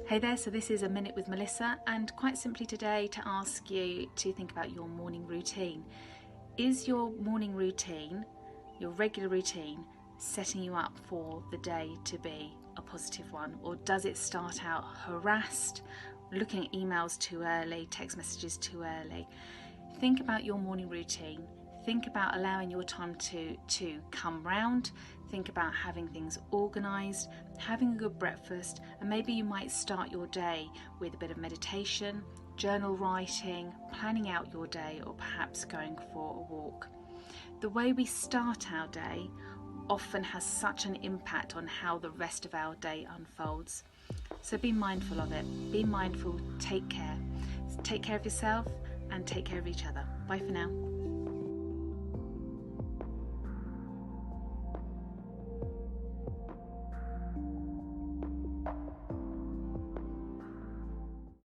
Hey there, so this is A Minute with Melissa, and quite simply today to ask you to think about your morning routine. Is your morning routine, your regular routine, setting you up for the day to be a positive one? Or does it start out harassed, looking at emails too early, text messages too early? Think about your morning routine. Think about allowing your time to come round. Think about having things organised, having a good breakfast, and maybe you might start your day with a bit of meditation, journal writing, planning out your day, or perhaps going for a walk. The way we start our day often has such an impact on how the rest of our day unfolds. So be mindful of it. Be mindful, take care. Take care of yourself and take care of each other. Bye for now.